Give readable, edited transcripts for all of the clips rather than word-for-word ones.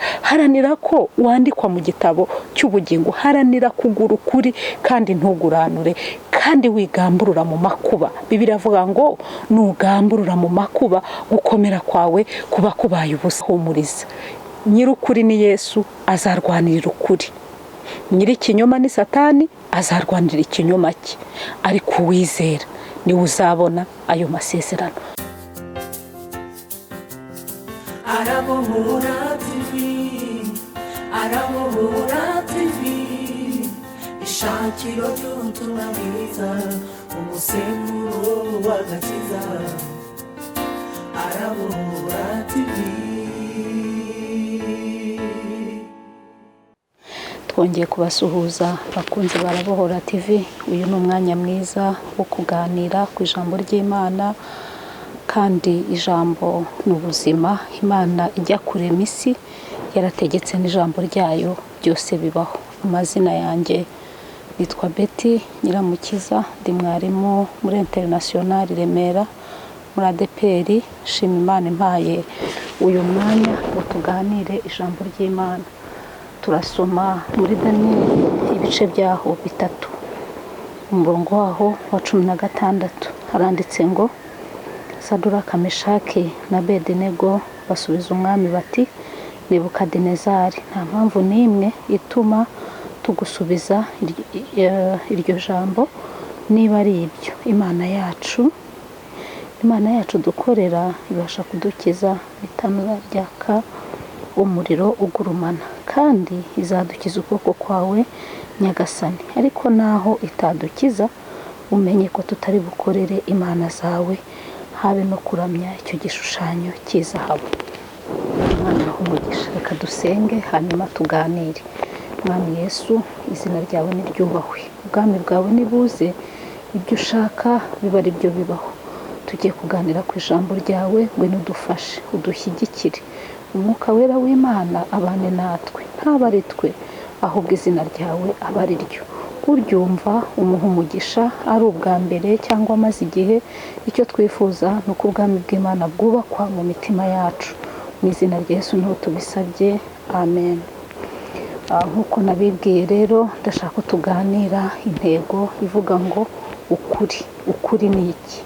haranira ko wandikwa mu gitabo cy'ubugingo, haranira kugura ukuri kandi ntuguranure, kandi wigamburura mu makuba. Bibiliya avuga ngo nugamburura mu makuba gukomera kwawe kuba kubaye ubusa. Humuriza, nyir'ukuri ni Yesu, azarwanirira ukuri. Nyir'ikinyoma ni Satani, azarwanirira ikinyoma cye, ariko uwizera niwe uzabona ayo masezerano. Arabohora TV, Arabohora TV, ishakiro ry'ubutumwa bwiza, umusemburo w'agakiza. Arabohora TV. Twongeye kubasuhuza bakunzi barabohora TV. Uyu ni umwanya mwiza wo kuganira ku ijambo ry'Imana, kandi ijambo ni ubuzima. Imana ijya kurema isi yarategetse n'ijambo ryayo byose bibaho. Amazina yanjye nitwa Betty Nyiramukiza, ndi mwarimu muri International Remera muri ADPR. Shima Imana impaye uyu mwanya ngo tuganire ijambo ry'Imana. Turasoma muri Daniel ibice byaho bitatu, umurongo waho wa 16 haranditse ngo Saduraka, Meshaki na Abedenego basubiza umwami bati, Nebukadinezari, nta mpamvu n'imwe ituma tugusubiza iryo jambo niba ari ibyo. Imana yacu dukorera ibasha kudukiza itanura ryaka umuriro ugurumana, kandi izadukiza ukuboko kwawe Nyagasani. Ariko naho itadukiza, umenye ko tutari bukorere imana zawe, habe no kuramya icyo gishushanyo cy'izahabu. Imana umugisha. Reka dusenge hanyuma tuganire. Mwami Yesu, izina ryawe niryubahwe, ubwami bwawe nibuze, ibyo ushaka biba ari byo bibaho. Tugiye kuganira ku ijambo ryawe, ngwino udufashe, udushyigikire. Umwuka wera w'Imana abane natwe, ntaba ari twe ahubwo izina ryawe aba ari ryo. Uryumva umuha umugisha, ari ubwa mbere cyangwa amaze igihe. Icyo twifuza ni uko ubwami bw'Imana bwubakwa mu mitima yacu. Mu izina rya Yesu niho tubisabye, amen. Nk'uko nabibwiye rero, ndashaka ko tuganira intego ivuga ngo ukuri ni iki?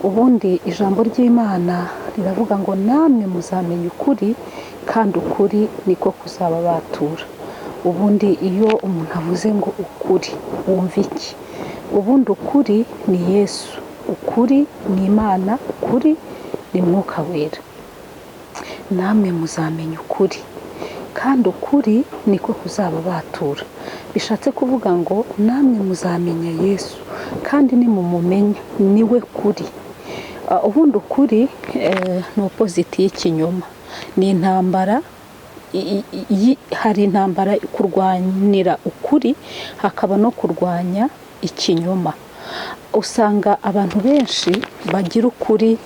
Ubundi ijambo ry'Imana riravuga ngo namwe muzamenya ukuri, kandi ukuri niko kuzababatura. Ubundi iyo umuntu avuze ngo ukuri, wumva iki? Ubundi ukuri ni Yesu, ukuri ni Imana, ukuri ni Mwuka Wera. Namwe muzamenya ukuri, kandi ukuri niko kuzababatura. Bishatse kuvuga ngo namwe muzamenya Yesu, kandi nimumumenya niwe kuri. Ubundi ukuri ni opposite y'ikinyoma, ni intambara. Hari intambara kurwanira ukuri, hakaba no kurwanya ikinyoma. Usanga abantu benshi bagira ukuri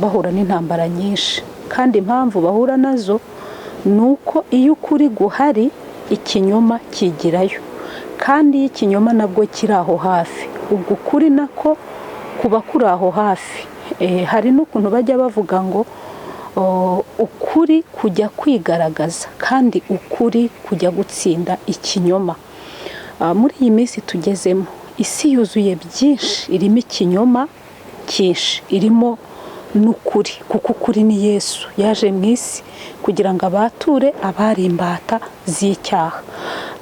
bahura n'intambara nyinshi, kandi impamvu bahura nazo ni uko iyo ukuri guhari, ikinyoma kigirayo, kandi iyo ikinyoma nabwo kiri aho hafi, ubwo ukuri nako kuba kuri aho hafi. Hari n'ukuntu bajya bavuga ngo ukuri kujya kwigaragaza, kandi ukuri kujya gutsinda ikinyoma. Muri iyi minsi tugezemo, isi yuzuye byinshi, irimo ikinyoma cyinshi, irimo n'ukuri, kuko ukuri ni Yesu. Yaje mu isi kugira ngo abature abari imbata z'icyaha.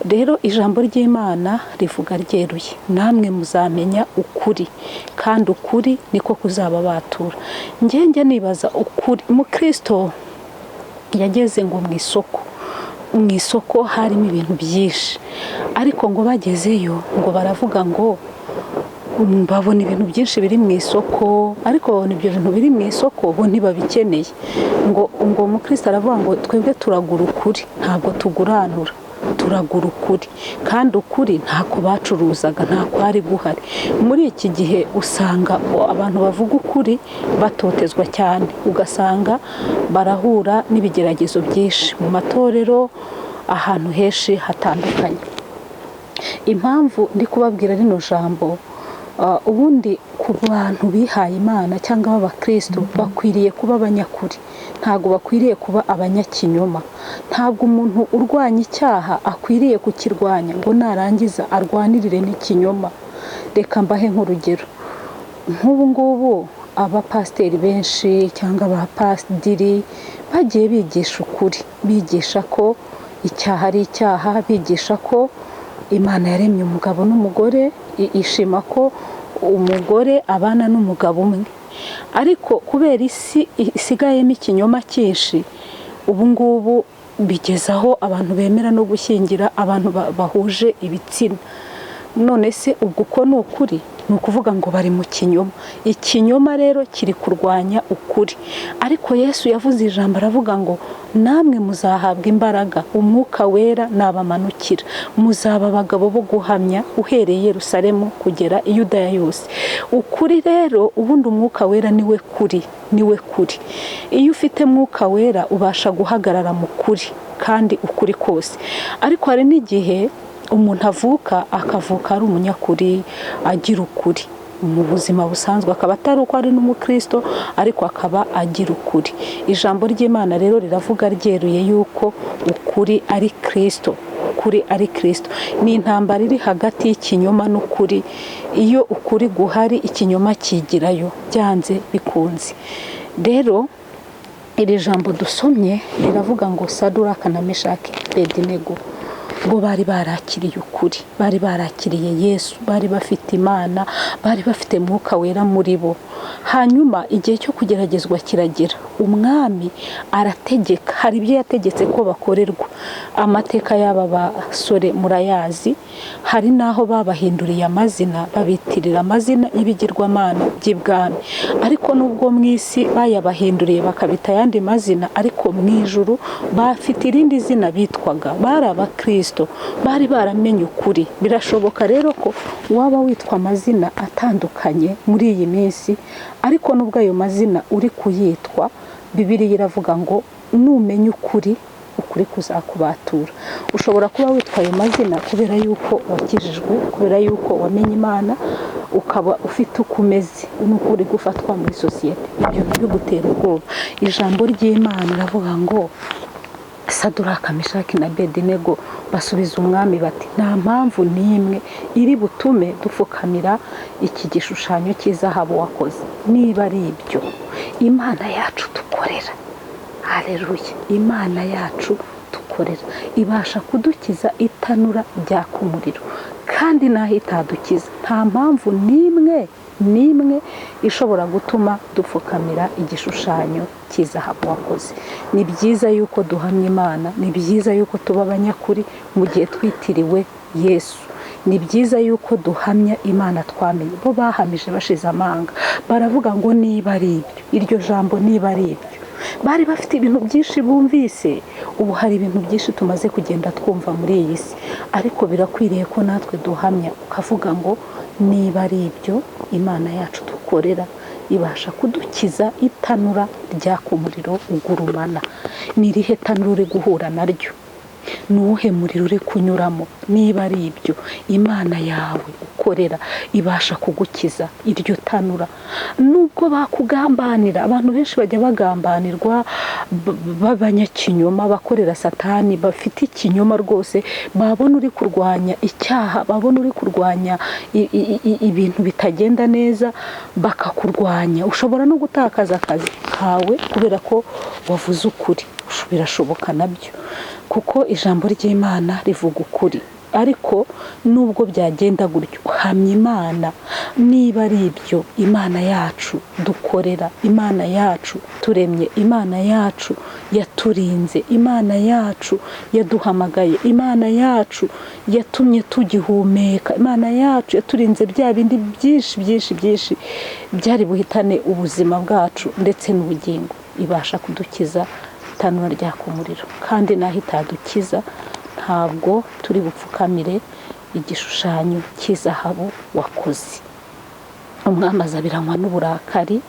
Rero ijambo ry'Imana rivuga ryeruye, namwe muzamenya ukuri, kandi ukuri niko kuzababatura. Njye nibaza ukuri, Mukristo yageze ngo mu isoko harimo ibintu byinshi, ariko ngo bagezeyo ngo baravuga ngo babona ibintu byinshi biri mu isoko, ariko babona ibyo bintu biri mu isoko bo ntibabikeneye. Ngo Mukristo aravuga ngo twebwe turagura ukuri, ntabwo tuguranura, turagura ukuri. Kandi ukuri ntako bacuruzaga, ntako hari guhari. Muri iki gihe usanga abantu bavuga ukuri batotezwa cyane, ugasanga barahura n'ibigeragezo byinshi mu matorero, ahantu henshi hatandukanye. Impamvu ndi kubabwira rino jambo, ubundi ku bantu bihaye Imana cyangwa b'abakristo bakwiriye kuba abanyakuri, ntabwo bakwiriye kuba abanyakinyoma. Ntabwo umuntu urwanya icyaha akwiriye kukirwanya ngo narangiza arwanirire n'ikinyoma. Reka mbahe nk'urugero, nk'ubu ngubu abapasiteri benshi cyangwa abapadiri bagiye bigisha ukuri, bigisha ko icyaha ari icyaha, bigisha ko Imana yaremye umugabo n'umugore, ishima ko umugore abana n'umugabo umwe. Ariko kubera isi isigayemo ikinyoma cyinshi, ubu ngubu bigezaho abantu bemera no gushyingira abantu bahuje ibitsina. None se ubwo uko ni ukuri? Ni ukuvuga ngo bari mu kinyoma. Ikinyoma rero kiri kurwanya ukuri. Ariko Yesu yavuze ijambo aravuga ngo namwe muzahabwa imbaraga, umwuka wera nabamanukira, muzaba abagabo bo guhamya uhereye i Yerusalemu kugera i Yudaya yose. Ukuri rero ubundi umwuka wera niwe kuri, niwe kuri. Iyo ufite mwuka wera ubasha guhagarara mu kuri kandi ukuri kose. Ariko hari n'igihe umuntu akavuka ari umunyakuri, agira ukuri mu buzima busanzwe, akaba atari uko ari n'umukristo ariko akaba agira ukuri. Ijambo ry'Imana rero riravuga ryeruye yuko ukuri ari Kristo, ukuri ari Kristo. Ni intambara iri hagati y'ikinyoma n'ukuri. Iyo ukuri guhari ikinyoma kigirayo byanze bikunze. Rero iri jambo dusomye riravuga ngo Saduraka na Meshaki Abedinego bo bari barakiriye ukuri, bari barakiriye Yesu, bari bafite Imana, bari bafite mwuka wera muri bo. Hanyuma igihe cyo kugeragezwa kiragera, umwami arategeka, hari ibyo yategetse ko bakorerwa. Amateka y'aba basore murayazi, hari naho babahinduriye amazina, babitirira amazina y'ibigirwamana by'ibwami. Ariko nubwo mu isi bayabahinduriye bakabita ayandi mazina, ariko mu ijuru bafite irindi zina bitwaga, bari abakristo, bari baramenye ukuri. Birashoboka rero ko waba witwa amazina atandukanye muri iyi minsi, ariko nubwo ayo mazina uri kuyitwa, Bibiliya iravuga ngo numenya ukuri, ukuri kuzakubatura. Ushobora kuba witwa ayo mazina kubera yuko wakijijwe, kubera yuko wamenye Imana, ukaba ufite uko umeze, nuko uri gufatwa muri sosiyete. Ibyo ntibigutera ubwoba. Ijambo ry'Imana riravuga ngo Saduraka, Meshaki na Abedinego basubiza umwami bati nta mpamvu n'imwe iri butume dupfukamira iki gishushanyo cy'izahabu wakoze. Niba ari ibyo, Imana yacu dukorera, haleluya, Imana yacu dukorera ibasha kudukiza itanura ryaka umuriro, kandi naho itadukiza nta mpamvu n'imwe ishobora gutuma dupfukamira igishushanyo cy'izahabu wakoze. Ni byiza yuko duhamya Imana, ni byiza yuko tuba abanyakuri mu gihe twitiriwe Yesu. Ni byiza yuko duhamya Imana twamenye. Bo bahamije bashize amanga, baravuga ngo niba ari ibyo, iryo jambo niba ari ibyo. Bari bafite ibintu byinshi bumvise. Ubu hari ibintu byinshi tumaze kugenda twumva muri iyi si, ariko birakwiriye ko natwe duhamya, ukavuga ngo niba ari ibyo, Imana yacu dukorera ibasha kudukiza itanura ryaka umuriro ugurumana. Ni irihe tanura uri guhura naryo? Ni uwuhe muriro uri kunyuramo? Niba ari ibyo, Imana yawe ukorera ibasha kugukiza iryo tanura. Nubwo bakugambanira, abantu benshi bajya bagambanirwa b'abanyakinyoma, bakorera Satani, bafite ikinyoma rwose, babona uri kurwanya icyaha, babona uri kurwanya ibintu bitagenda neza, bakakurwanya. Ushobora no gutakaza akazi kawe kubera ko wavuze ukuri. Birashoboka nabyo, kuko ijambo ry'Imana rivuga ukuri. Ariko nubwo byagenda gutyo, hamya Imana. Niba ari ibyo, Imana yacu dukorera, Imana yacu turemye, Imana yacu yaturinze, Imana yacu yaduhamagaye, Imana yacu yatumye tugihumeka, Imana yacu yaturinze bya bindi byinshi byari buhitane ubuzima bwacu ndetse n'ubugingo. Ibasha kudukiza itanura ryaka umuriro, kandi naho itadukiza ntabwo turi bupfukamire igishushanyo cy'izahabu wakoze. Umwami azabiranywa n'uburakari,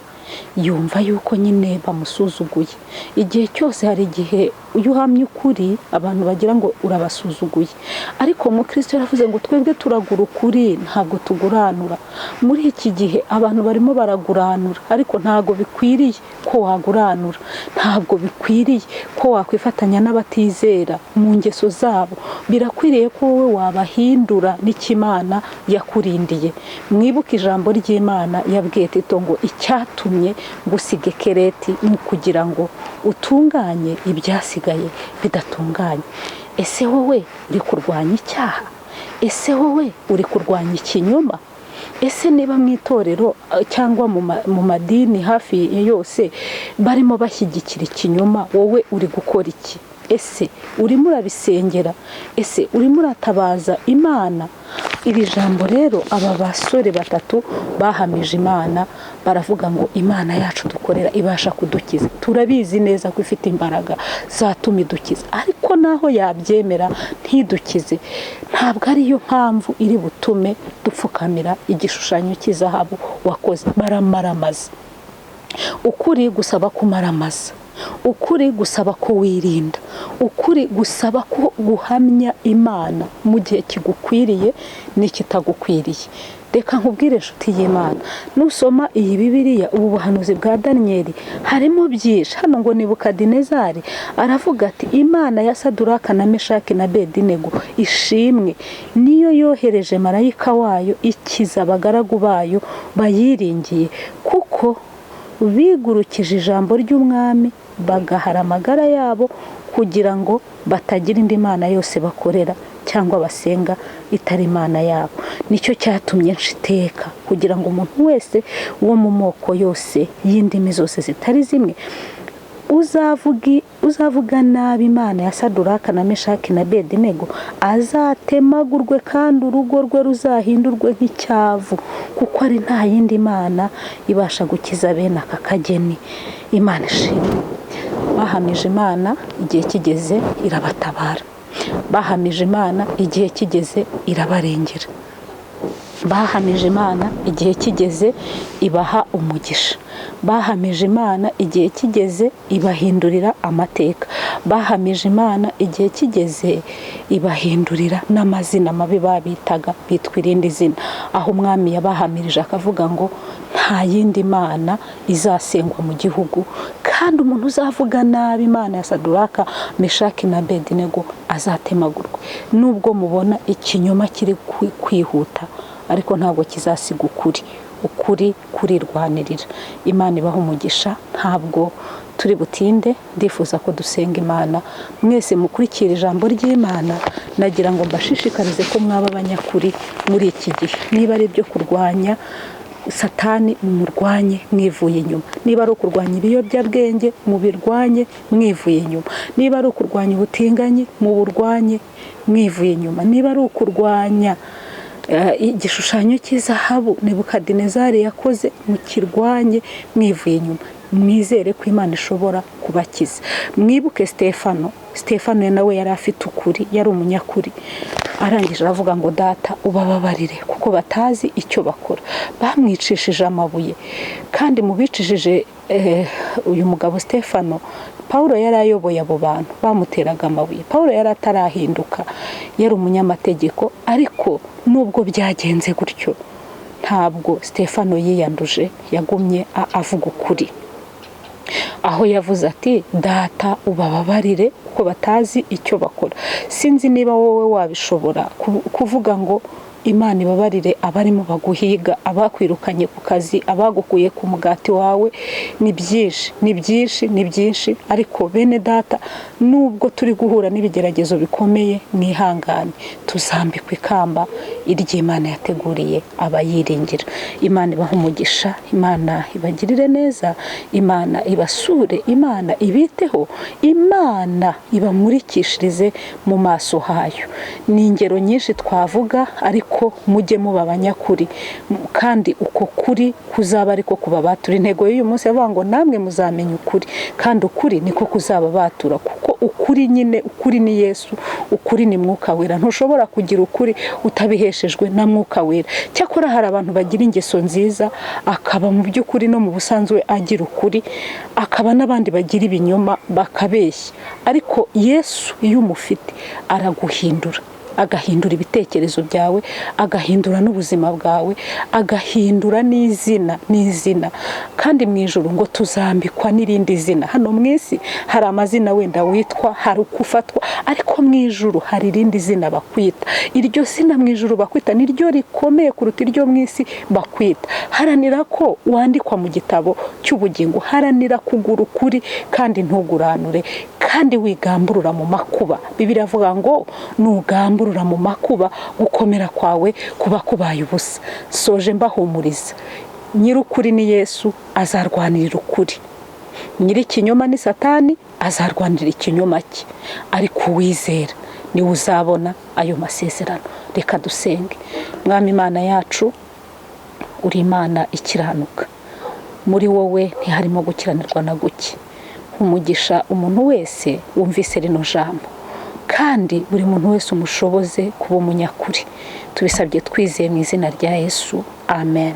yumva yuko nyine bamusuzuguye. Igihe cyose hari igihe iyo uhamye ukuri abantu bagira ngo urabasuzuguye, ariko umukristo yaravuze ngo twebwe turagura ukuri ntabwo tuguranura. Muri iki gihe abantu barimo baraguranura, ariko ntabwo bikwiriye ko waguranura, ntabwo bikwiriye ko wakwifatanya n'abatizera mu ngeso zabo. Birakwiriye ko wowe wabahindura n'ikimana yakurindiye. Mwibuke ijambo ry'Imana yabwiye Tito ngo icyatumye ngusige Kereti ni ukugira ngo utunganye ibyasigaye bidatunganye. Ese wowe uri kurwanya icyaha? Ese wowe uri kurwanya ikinyoma? Ese niba mu itorero cyangwa mu madini hafi yose barimo bashyigikira ikinyoma, wowe uri gukora iki? Ese urimo urabisengera? Ese urimo uratabaza Imana? Iri jambo rero aba basore batatu bahamije Imana, baravuga ngo Imana yacu dukorera ibasha kudukiza. Turabizi neza ko ifite imbaraga zatuma idukiza, ariko naho yabyemera ntidukize, ntabwo ariyo mpamvu iri butume dupfukamira igishushanyo cy'izahabu wakoze. Baramaramaza. Ukuri gusaba kumaramaza, ukuri gusaba ko wirinda, ukuri gusaba ko guhamya Imana mu gihe kigukwiriye n'ikitagukwiriye. Reka nkubwire inshuti y'Imana, nusoma iyi Bibiliya, ubu buhanuzi bwa Daniyeli harimo byinshi. Hano ngo Nebukadinezari aravuga ati Imana ya Saduraka na Meshaki na Abedinego ishimwe, niyo yohereje marayika wayo ikiza abagaragu bayo bayiringiye, kuko bigurukije ijambo ry'umwami bagahara amagara yabo, kugira ngo batagira indi mana yose bakorera cyangwa basenga itari Imana yabo. Nicyo cyatumye nshiteka, kugira ngo umuntu wese wo mu moko yose y'indimi zose zitari zimwe uzavuga nabi Imana ya Saduraka na Meshaki na Abedinego azatemagurwe, kandi urugo rwe ruzahindurwe nk'icyavu, kuko ari nta yindi mana ibasha gukiza bene aka kageni. Imana ishimwe. Bahamije Imana, igihe kigeze irabatabara. Bahamije Imana, igihe kigeze irabarengera. Bahamije Imana, igihe kigeze ibaha umugisha. Bahamije Imana, igihe kigeze ibahindurira amateka. Bahamije Imana, igihe kigeze ibahindurira n'amazina mabi babitaga, bitwa irindi zina. Aho umwami yabahamirije akavuga ngo nta yindi mana izasengwa mu gihugu, kandi umuntu uzavuga nabi Imana ya Saduraka, Meshaki na Abedinego azatemagurwe. Nubwo mubona ikinyoma kiri kwihuta, ariko ntabwo kizasiga ukuri. Ukuri kurirwanirira. Imana ibaha umugisha. Ntabwo turi butinde, ndifuza ko dusenga Imana. Mwese mukurikira ijambo ry'Imana, nagira ngo mbashishikarize ko mwaba abanyakuri muri iki gihe. Niba ari ibyo kurwanya Satani, mumurwanye mwivuye inyuma. Niba ari ukurwanya ibiyobyabwenge, mubirwanye mwivuye inyuma. Niba ari ukurwanya ubutinganyi, muburwanye mwivuye inyuma. Niba ari ukurwanya igishushanyo cy'izahabu Nebukadinezari yakoze, mukirwanye mwivuye inyuma. Mwizere ko Imana ishobora kubakiza. Mwibuke Stefano nawe yari afite ukuri, yari umunyakuri. Arangije aravuga ngo Data ubababarire, kuko batazi icyo bakora. Bamwicishije amabuye, kandi mubicishije uyu mugabo Stefano, Paulo yari ayoboye abo bantu bamuteraga amabuye. Paulo yari atarahinduka, yari umunyamategeko, ariko nubwo byagenze gutyo, ntabwo Stefano yiyanduje, yagumye avuga ukuri. Aho yavuze ati Data ubababarire, kuko batazi icyo bakora. Sinzi niba wowe wabishobora kuvuga ngo Imana ibabarire abarimo baguhiga, abakwirukanye ku kazi, abagukuye ku mugati wawe. Ni byinshi, ariko bene Data, nubwo turi guhura n'ibigeragezo bikomeye, mwihangane, tuzambikwa ikamba iry'Imana yateguriye abayiringira. Imana ibaha umugisha, Imana ibagirire neza, Imana ibasure, Imana ibiteho, Imana ibamurikishirize mu maso hayo. Ni ingero nyinshi twavuga, ariko ariko mujye muba abanyakuri, kandi uko kuri kuzaba ariko kubabatura. Intego y'uyu munsi yavuga ngo namwe muzamenya ukuri, kandi ukuri niko kuzaba batura, kuko ukuri nyine, ukuri ni Yesu, ukuri ni Mwuka Wera. Ntushobora kugira ukuri utabiheshejwe na Mwuka Wera. Cyakora hari abantu bagira ingeso nziza, akaba mu by'ukuri no mu busanzwe agira ukuri, akaba n'abandi bagira ibinyoma bakabeshya. Ariko Yesu iyo umufite araguhindura, agahindura ibitekerezo byawe, agahindura n'ubuzima bwawe, agahindura n'izina. Kandi mu ijuru ngo tuzambikwa n'irindi zina. Hano mu isi hari amazina wenda witwa, hari ukufatwa, ariko mu ijuru hari irindi zina bakwita. Iryo zina mu ijuru bakwita niryo rikomeye kuruta iryo mu isi bakwita. Haranira ko wandikwa mu gitabo cy'ubugingo, haranira kugura ukuri kandi ntuguranure, kandi wigamburura mu makuba. Bibiliya avuga ngo nugamburura mu makuba, gukomera kwawe kuba kubaye ubusa. Soje mbahumuriza, nyir'ukuri ni Yesu, azarwanirira ukuri. Nyir'ikinyoma ni Satani, azarwanirira ikinyoma cye. Ariko uwizera niwe uzabona ayo masezerano. Reka dusenge. Mwami Imana yacu, uri Imana ikiranuka, muri wowe ntiharimo gukiranirwa na guke. Umugisha umuntu wese wumvise rino jambo, kandi buri muntu wese umushoboze kuba umunyakuri. Tubisabye twizeye mu izina rya Yesu, amen.